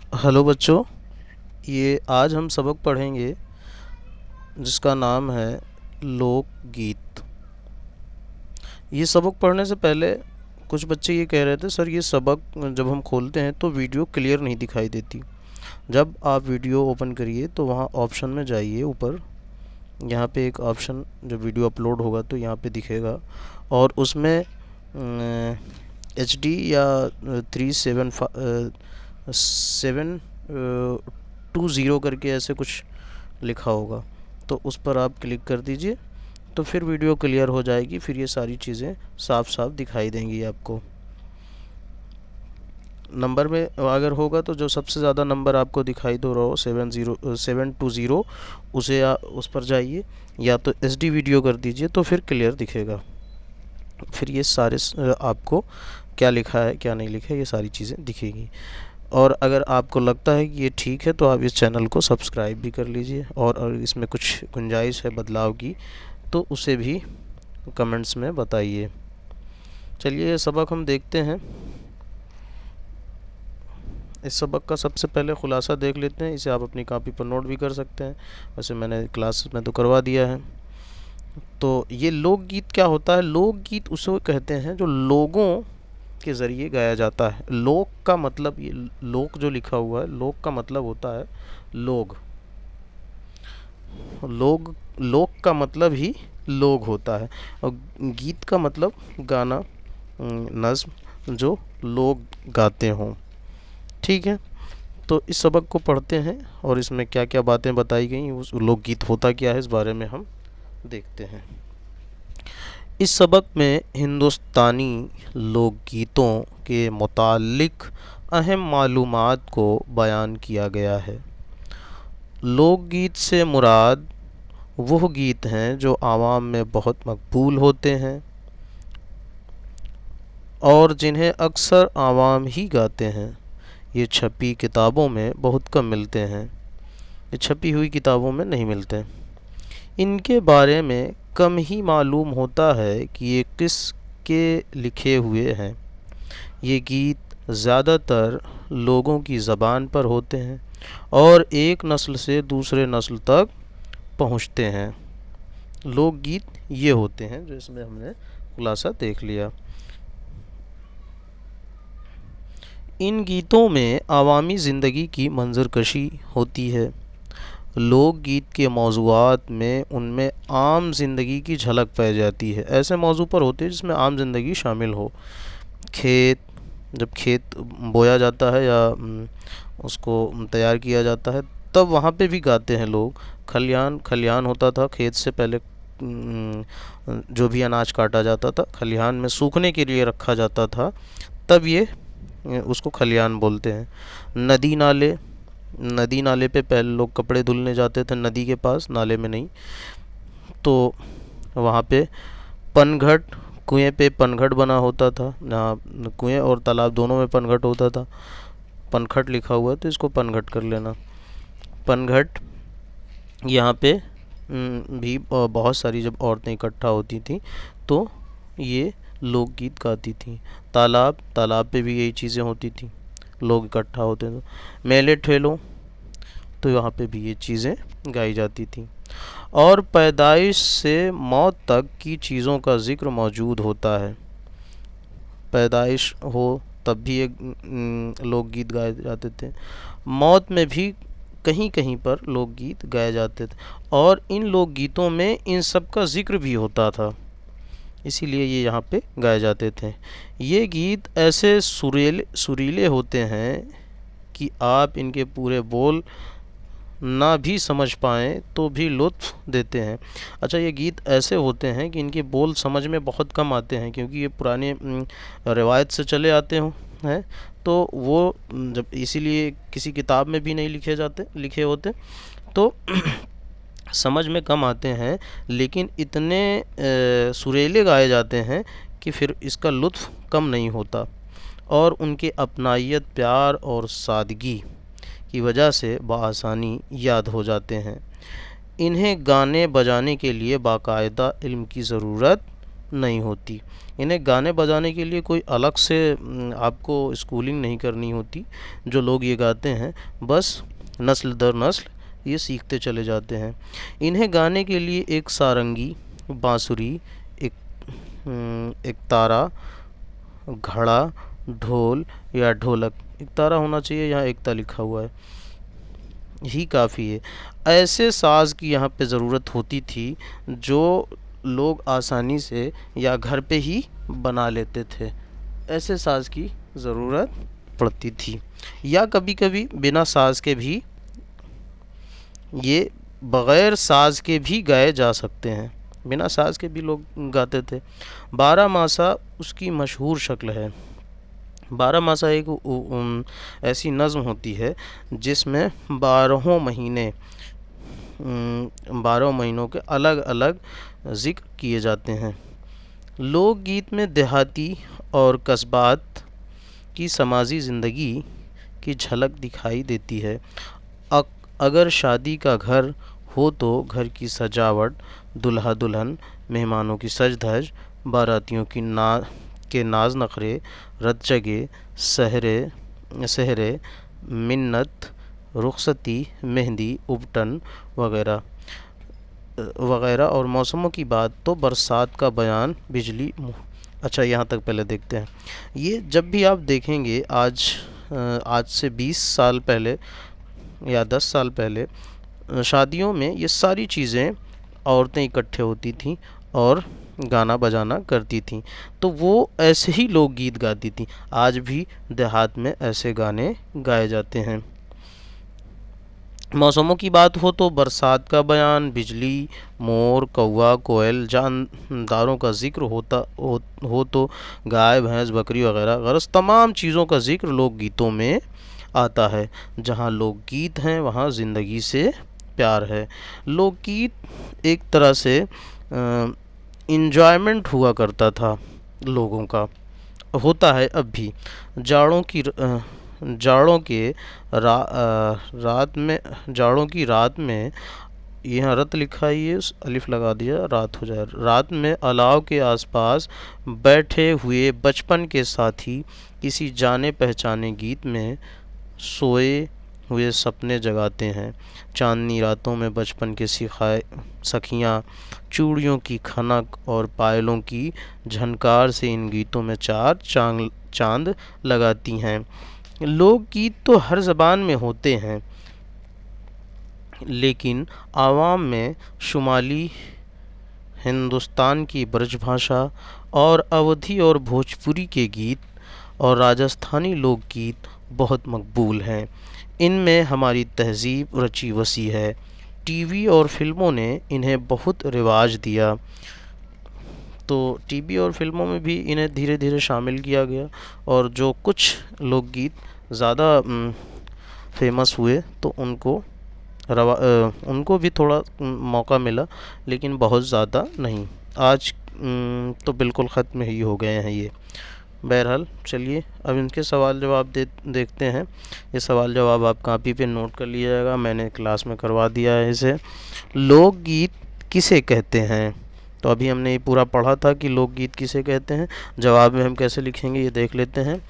Hello बच्चों, ये आज हम सबक पढ़ेंगे जिसका नाम है लोकगीत। ये सबक पढ़ने से पहले कुछ बच्चे ये कह रहे थे, सर ये सबक जब हम खोलते हैं तो वीडियो क्लियर नहीं दिखाई देती। जब आप वीडियो ओपन करिए तो वहाँ ऑप्शन में जाइए, ऊपर यहाँ पे एक ऑप्शन, जब वीडियो अपलोड होगा तो यहाँ पे दिखेगा और उसमें HD या 3720 करके ऐसे कुछ लिखा होगा, तो उस पर आप क्लिक कर दीजिए। तो फिर वीडियो क्लियर हो जाएगी, फिर ये सारी चीज़ें साफ साफ दिखाई देंगी आपको। नंबर में अगर होगा तो जो सबसे ज़्यादा नंबर आपको दिखाई दे रहा हो 720 उसे उस पर जाइए, या तो SD वीडियो कर दीजिए तो फिर क्लियर दिखेगा। फिर ये सारे आपको क्या लिखा है क्या नहीं लिखा है ये सारी चीज़ें दिखेगी। और अगर आपको लगता है कि ये ठीक है तो आप इस चैनल को सब्सक्राइब भी कर लीजिए, और इसमें कुछ गुंजाइश है बदलाव की तो उसे भी कमेंट्स में बताइए। चलिए ये सबक हम देखते हैं। इस सबक का सबसे पहले ख़ुलासा देख लेते हैं। इसे आप अपनी कॉपी पर नोट भी कर सकते हैं, वैसे मैंने क्लास में तो करवा दिया है। तो ये लोकगीत क्या होता है? लोकगीत उसे कहते हैं जो लोगों के ज़रिए गाया जाता है। लोक का मतलब, ये लोक जो लिखा हुआ है, लोक का मतलब होता है लोग। लोग, लोक का मतलब ही लोग होता है, और गीत का मतलब गाना, नज़्म जो लोग गाते हों। ठीक है, तो इस सबक को पढ़ते हैं और इसमें क्या क्या बातें बताई गई, उस लोकगीत होता क्या है इस बारे में हम देखते हैं। इस सबक में हिंदुस्तानी लोकगीतों के मुतालिक अहम मालूमात को बयान किया गया है। लोकगीत से मुराद वह गीत हैं जो आवाम में बहुत मकबूल होते हैं और जिन्हें अक्सर आवाम ही गाते हैं। ये छपी किताबों में बहुत कम मिलते हैं, ये छपी हुई किताबों में नहीं मिलते। इनके बारे में कम ही मालूम होता है कि ये किस के लिखे हुए हैं। ये गीत ज़्यादातर लोगों की ज़बान पर होते हैं और एक नस्ल से दूसरे नस्ल तक पहुँचते हैं। लोकगीत ये होते हैं जो इसमें हमने खुलासा देख लिया। इन गीतों में आवामी ज़िंदगी की मंजरकशी होती है। लोकगीत के मौज़ूआत में उनमें आम ज़िंदगी की झलक पाई जाती है। ऐसे मौजू पर होते हैं जिसमें आम ज़िंदगी शामिल हो। खेत, जब खेत बोया जाता है या उसको तैयार किया जाता है तब वहाँ पे भी गाते हैं लोग। खलिहान, खलिहान होता था खेत से पहले, जो भी अनाज काटा जाता था खलिहान में सूखने के लिए रखा जाता था, तब ये उसको खलिहान बोलते हैं। नदी नाले, नदी नाले पे पहले लोग कपड़े धुलने जाते थे, नदी के पास, नाले में नहीं। तो वहाँ पे पनघट, कुएं पे पनघट बना होता था, जहाँ कुएं और तालाब दोनों में पनघट होता था। पनघट लिखा हुआ है तो इसको पनघट कर लेना। पनघट, यहाँ पे भी बहुत सारी जब औरतें इकट्ठा होती थी तो ये लोकगीत गाती थी। तालाब, तालाब पे भी यही चीज़ें होती थी, लोग इकट्ठा होते थे। मेले ठेलों, तो यहाँ पे भी ये चीज़ें गाई जाती थी। और पैदाइश से मौत तक की चीज़ों का ज़िक्र मौजूद होता है। पैदाइश हो तब भी एक लोकगीत गाए जाते थे, मौत में भी कहीं कहीं पर लोकगीत गाए जाते थे, और इन लोकगीतों में इन सब का ज़िक्र भी होता था, इसीलिए ये यहाँ पे गाए जाते थे। ये गीत ऐसे सुरीले सुरीले होते हैं कि आप इनके पूरे बोल ना भी समझ पाएँ तो भी लुत्फ़ देते हैं। अच्छा, ये गीत ऐसे होते हैं कि इनके बोल समझ में बहुत कम आते हैं, क्योंकि ये पुराने रिवायत से चले आते हैं, तो वो जब इसीलिए किसी किताब में भी नहीं लिखे होते, तो समझ में कम आते हैं, लेकिन इतने सुरीले गाए जाते हैं कि फिर इसका लुत्फ़ कम नहीं होता, और उनके अपनाइयत, प्यार और सादगी की वजह से बआसानी याद हो जाते हैं। इन्हें गाने बजाने के लिए बाकायदा इल्म की ज़रूरत नहीं होती। इन्हें गाने बजाने के लिए कोई अलग से आपको स्कूलिंग नहीं करनी होती। जो लोग ये गाते हैं बस नस्ल दर नस्ल ये सीखते चले जाते हैं। इन्हें गाने के लिए एक सारंगी, बांसुरी, एक एक तारा, घड़ा, ढोल या ढोलक, एक तारा होना चाहिए, यहाँ एकता लिखा हुआ है, ही काफ़ी है। ऐसे साज़ की यहाँ पे ज़रूरत होती थी जो लोग आसानी से या घर पे ही बना लेते थे। ऐसे साज़ की ज़रूरत पड़ती थी, या कभी कभी बिना साज़ के भी, ये बग़ैर साज़ के भी गाए जा सकते हैं। बिना साज़ के भी लोग गाते थे। बारहमासा उसकी मशहूर शक्ल है। बारहमासा एक ऐसी नज़्म होती है जिसमें 12 महीनों के अलग अलग ज़िक्र किए जाते हैं। लोकगीत में देहाती और कस्बात की समाजी ज़िंदगी की झलक दिखाई देती है। अगर शादी का घर हो तो घर की सजावट, दुल्हा दुल्हन, मेहमानों की सज धज, बारातियों की नाज नखरे, रत जगे, सहरे सहरे, मिन्नत, रुखसती, मेहंदी, उपटन वगैरह वगैरह। और मौसमों की बात तो बरसात का बयान, बिजली। अच्छा, यहाँ तक पहले देखते हैं। ये जब भी आप देखेंगे आज से 20 साल पहले या 10 साल पहले शादियों में ये सारी चीज़ें औरतें इकट्ठे होती थीं और गाना बजाना करती थीं, तो वो ऐसे ही लोकगीत गाती थीं। आज भी देहात में ऐसे गाने गाए जाते हैं। मौसमों की बात हो तो बरसात का बयान, बिजली, मोर, कौवा, कोयल, जानदारों का ज़िक्र हो तो गाय, भैंस, बकरी वगैरह गरज तमाम चीज़ों का ज़िक्र लोकगीतों में आता है। जहाँ लोकगीत हैं वहाँ ज़िंदगी से प्यार है। लोकगीत एक तरह से इंजॉयमेंट हुआ करता था लोगों का, होता है अब भी। जाड़ों की जाड़ों के रात में जाड़ों की रात में, यहाँ रत लिखा है, ये अलिफ लगा दिया, रात हो जाए। रात में अलाव के आसपास बैठे हुए बचपन के साथी किसी जाने पहचाने गीत में सोए हुए सपने जगाते हैं। चांदनी रातों में बचपन के सखियाँ चूड़ियों की खनक और पायलों की झनकार से इन गीतों में चार चांद लगाती हैं। लोकगीत तो हर ज़बान में होते हैं, लेकिन आवाम में शुमाली हिंदुस्तान की ब्रजभाषा और अवधी और भोजपुरी के गीत और राजस्थानी लोकगीत बहुत मकबूल हैं। इनमें हमारी तहज़ीब रची बसी है। टीवी और फिल्मों ने इन्हें बहुत रिवाज दिया, तो टीवी और फिल्मों में भी इन्हें धीरे धीरे शामिल किया गया। और जो कुछ लोकगीत ज़्यादा फेमस हुए तो उनको भी थोड़ा मौका मिला, लेकिन बहुत ज़्यादा नहीं। आज तो बिल्कुल ख़त्म ही हो गए हैं ये। बहरहाल चलिए अब इनके सवाल जवाब देखते हैं। ये सवाल जवाब आप कापी पे नोट कर लीजिएगा, मैंने क्लास में करवा दिया है इसे। लोकगीत किसे कहते हैं? तो अभी हमने ये पूरा पढ़ा था कि लोकगीत किसे कहते हैं। जवाब में हम कैसे लिखेंगे ये देख लेते हैं।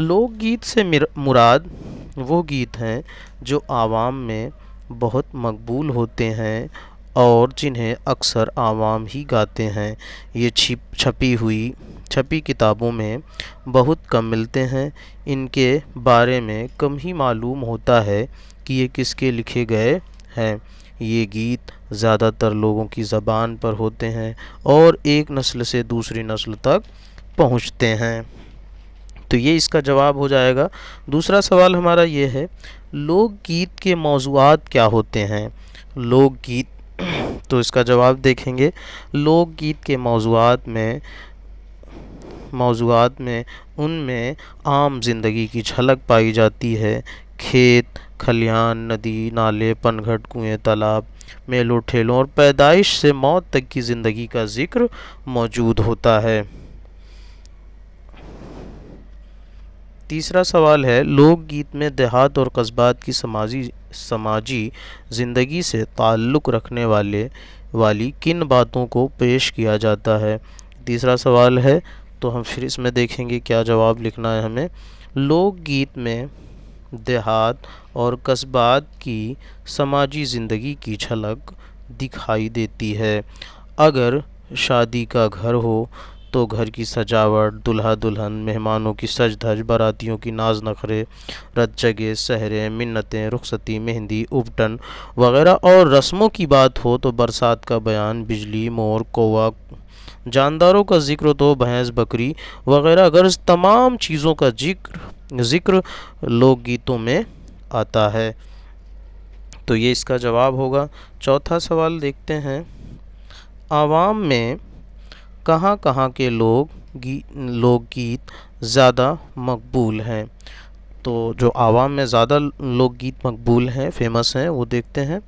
लोकगीत से मुराद वो गीत हैं जो आवाम में बहुत मकबूल होते हैं और जिन्हें अक्सर आवाम ही गाते हैं। ये छपी किताबों में बहुत कम मिलते हैं। इनके बारे में कम ही मालूम होता है कि ये किसके लिखे गए हैं। ये गीत ज़्यादातर लोगों की ज़बान पर होते हैं और एक नस्ल से दूसरी नस्ल तक पहुँचते हैं। तो ये इसका जवाब हो जाएगा। दूसरा सवाल हमारा ये है, लोकगीत के मौज़ूआत क्या होते हैं? लोकगीत तो इसका जवाब देखेंगे। लोकगीत के मौज़ूआत में उनमें आम ज़िंदगी की झलक पाई जाती है। खेत खलिहान, नदी नाले, पनघट, कुएं, तालाब, मेलों ठेलों और पैदाइश से मौत तक की ज़िंदगी का ज़िक्र मौजूद होता है। तीसरा सवाल है, लोकगीत में देहात और कस्बात की समाजी ज़िंदगी से ताल्लुक़ रखने वाली किन बातों को पेश किया जाता है? तीसरा सवाल है, तो हम फिर इसमें देखेंगे क्या जवाब लिखना है हमें। लोकगीत में देहात और कस्बात की समाजी ज़िंदगी की झलक दिखाई देती है। अगर शादी का घर हो तो घर की सजावट, दूल्हा दुल्हन, मेहमानों की सज धज, बारातियों की नाज नखरे, रत जगे, सहरें, मिन्नतें, रुखसती, मेहंदी, उपटन वगैरह और रस्मों की बात हो तो बरसात का बयान, बिजली, मोर, कौवा, जानदारों का जिक्र तो भैंस, बकरी वगैरह गर्ज तमाम चीज़ों का जिक्र जिक्र लोकगीतों में आता है। तो ये इसका जवाब होगा। चौथा सवाल देखते हैं, आवाम में कहाँ कहाँ के लोकगीत ज़्यादा मकबूल हैं। तो जो आवाम में ज़्यादा लोकगीत मकबूल हैं, फेमस हैं, वो देखते हैं।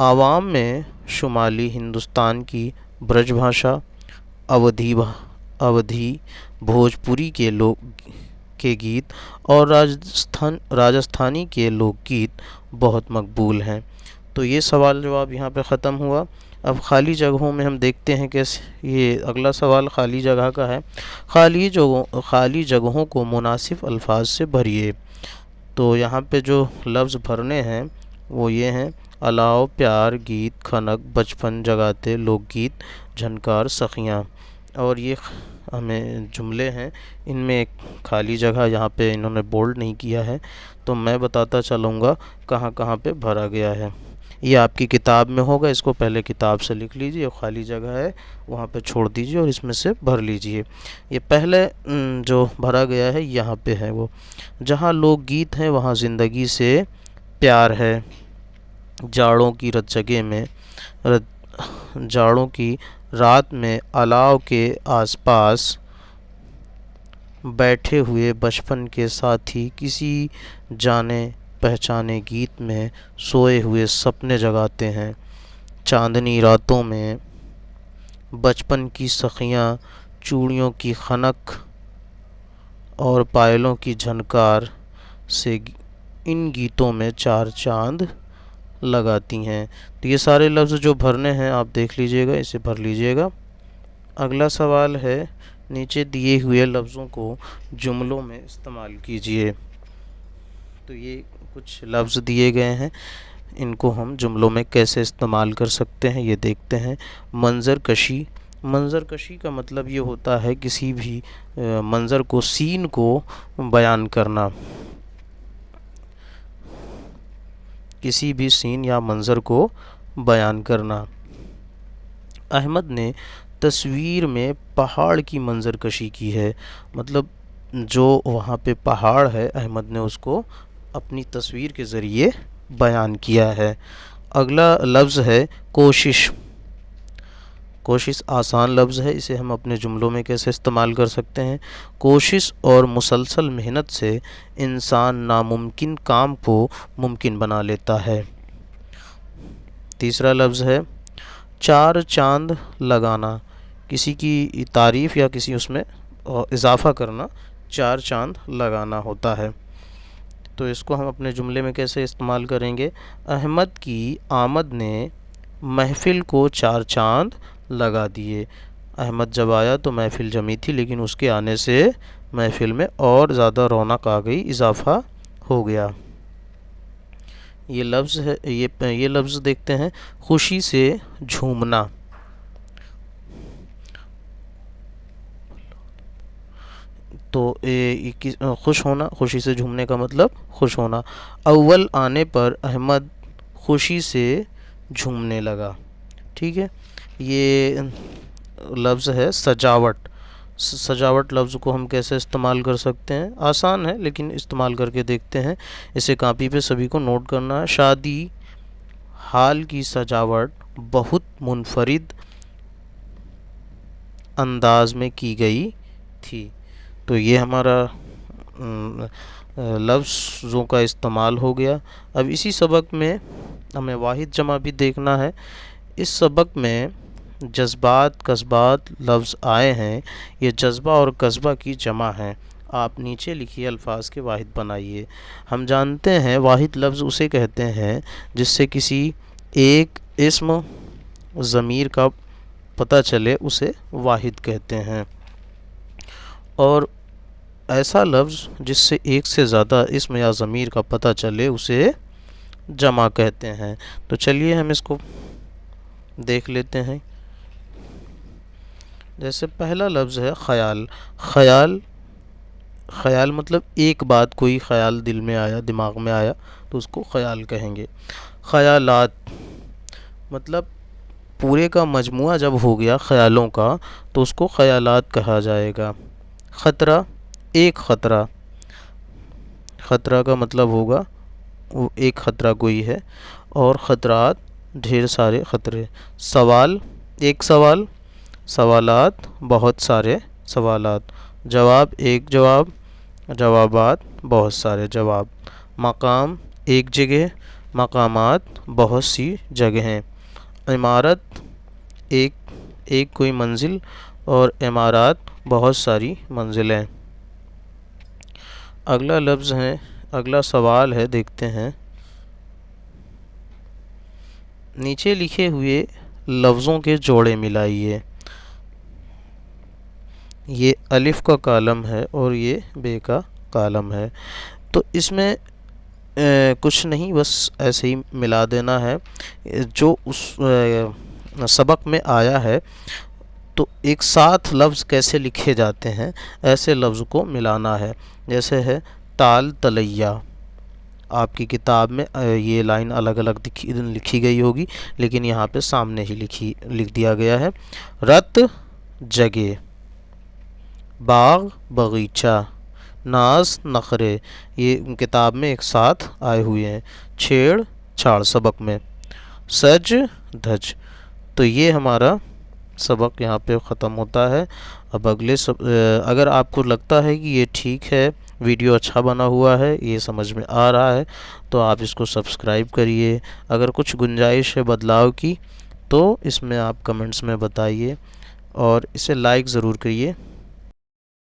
आवाम में शुमाली हिंदुस्तान की ब्रजभाषा, अवधी अवधी भोजपुरी के गीत और राजस्थानी के लोकगीत बहुत मकबूल हैं। तो ये सवाल जवाब यहाँ पे ख़त्म हुआ। अब खाली जगहों में हम देखते हैं कैसे। ये अगला सवाल खाली जगह का है। खाली जगहों को मुनासिब अल्फाज से भरिए। तो यहाँ पे जो लफ्ज़ भरने हैं वो ये हैं, अलाव, प्यार, गीत, खनक, बचपन जगाते, लोकगीत, झनकार, सखियाँ। और ये हमें जुमले हैं, इनमें एक खाली जगह यहाँ पे इन्होंने बोल्ड नहीं किया है, तो मैं बताता चलूँगा कहाँ कहाँ पे भरा गया है। ये आपकी किताब में होगा, इसको पहले किताब से लिख लीजिए, खाली जगह है वहाँ पे छोड़ दीजिए और इसमें से भर लीजिए। ये पहले जो भरा गया है यहाँ पे है वो, जहाँ लोकगीत हैं वहाँ ज़िंदगी से प्यार है। जाड़ों की जाड़ों की रात में अलाव के आसपास बैठे हुए बचपन के साथी किसी जाने पहचाने गीत में सोए हुए सपने जगाते हैं। चांदनी रातों में बचपन की सखियाँ चूड़ियों की खनक और पायलों की झनकार से इन गीतों में चार चांद लगाती हैं। तो ये सारे लफ्ज़ जो भरने हैं आप देख लीजिएगा, इसे भर लीजिएगा। अगला सवाल है, नीचे दिए हुए लफ्ज़ों को जुमलों में इस्तेमाल कीजिए। तो ये कुछ लफ्ज़ दिए गए हैं, इनको हम जुमलों में कैसे इस्तेमाल कर सकते हैं ये देखते हैं। मंज़र कशी। मंज़र कशी का मतलब ये होता है किसी भी मंज़र को, सीन को बयान करना। किसी भी सीन या मंज़र को बयान करना। अहमद ने तस्वीर में पहाड़ की मंज़र कशी की है। मतलब जो वहाँ पे पहाड़ है, अहमद ने उसको अपनी तस्वीर के ज़रिए बयान किया है। अगला लफ्ज़ है कोशिश। कोशिश आसान लफ्ज़ है, इसे हम अपने जुमलों में कैसे इस्तेमाल कर सकते हैं। कोशिश और मुसलसल मेहनत से इंसान नामुमकिन काम को मुमकिन बना लेता है। तीसरा लफ्ज़ है चार चांद लगाना। किसी की तारीफ़ या किसी उसमें इजाफ़ा करना, चार चांद लगाना होता है। तो इसको हम अपने जुमले में कैसे इस्तेमाल करेंगे। अहमद की आमद ने महफ़िल को चार चांद लगा दिए। अहमद जब आया तो महफ़िल जमी थी, लेकिन उसके आने से महफ़िल में और ज़्यादा रौनक आ गई, इजाफ़ा हो गया। ये लफ्ज़ है, ये लफ्ज़ देखते हैं, खुशी से झूमना। तो खुश होना, खुशी से झूमने का मतलब खुश होना। अव्वल आने पर अहमद खुशी से झूमने लगा। ठीक है। ये लफ्ज़ है सजावट। सजावट लफ्ज़ को हम कैसे इस्तेमाल कर सकते हैं, आसान है लेकिन इस्तेमाल करके देखते हैं। इसे कापी पे सभी को नोट करना है। शादी हाल की सजावट बहुत मुनफरिद अंदाज में की गई थी। तो ये हमारा लफ्ज़ों का इस्तेमाल हो गया। अब इसी सबक में हमें वाहिद जमा भी देखना है। इस सबक में जज्बात कस्बात लफ्ज़ आए हैं, ये जज्बा और कस्बा की जमा है। आप नीचे लिखिए अल्फाज के वाहिद बनाइए। हम जानते हैं वाहिद लफ्ज़ उसे कहते हैं जिससे किसी एक इस्म ज़मीर का पता चले उसे वाहिद कहते हैं। और ऐसा लफ्ज़ जिससे एक से ज़्यादा इस्म या ज़मीर का पता चले उसे जमा कहते हैं। तो चलिए हम इसको देख लेते हैं। जैसे पहला लफ्ज़ है ख़याल। ख़याल ख़याल मतलब एक बात, कोई ख़याल दिल में आया, दिमाग में आया तो उसको ख़याल कहेंगे। ख़यालात मतलब पूरे का मजमुआ जब हो गया ख़यालों का तो उसको ख़यालात कहा जाएगा। ख़तरा, एक ख़तरा, ख़तरा का मतलब होगा वो एक ख़तरा कोई है, और ख़तरात ढेर सारे ख़तरे। सवाल, एक सवाल, सवालात बहुत सारे सवालात। जवाब, एक जवाब, जवाबात बहुत सारे जवाब। मकाम, एक जगह, मकामात बहुत सी जगहें। इमारत, एक एक कोई मंजिल, और इमारात बहुत सारी मंजिलें। अगला लफ्ज़ है, अगला सवाल है, देखते हैं। नीचे लिखे हुए लफ्ज़ों के जोड़े मिलाइए। ये अलिफ़ का कॉलम है और ये बे का कॉलम है। तो इसमें कुछ नहीं, बस ऐसे ही मिला देना है जो उस सबक में आया है। तो एक साथ लफ्ज़ कैसे लिखे जाते हैं ऐसे लफ्ज़ को मिलाना है। जैसे है ताल तलैया, आपकी किताब में ये लाइन अलग अलग लिखी गई होगी, लेकिन यहाँ पे सामने ही लिख दिया गया है। रत, जगह। बाग, बगीचा। नाज, नखरे, ये किताब में एक साथ आए हुए हैं। छेड़ छाड़ सबक में। सज, धज। तो ये हमारा सबक यहाँ पे ख़त्म होता है। अब अगर आपको लगता है कि ये ठीक है, वीडियो अच्छा बना हुआ है, ये समझ में आ रहा है, तो आप इसको सब्सक्राइब करिए। अगर कुछ गुंजाइश है बदलाव की तो इसमें आप कमेंट्स में बताइए, और इसे लाइक ज़रूर करिए।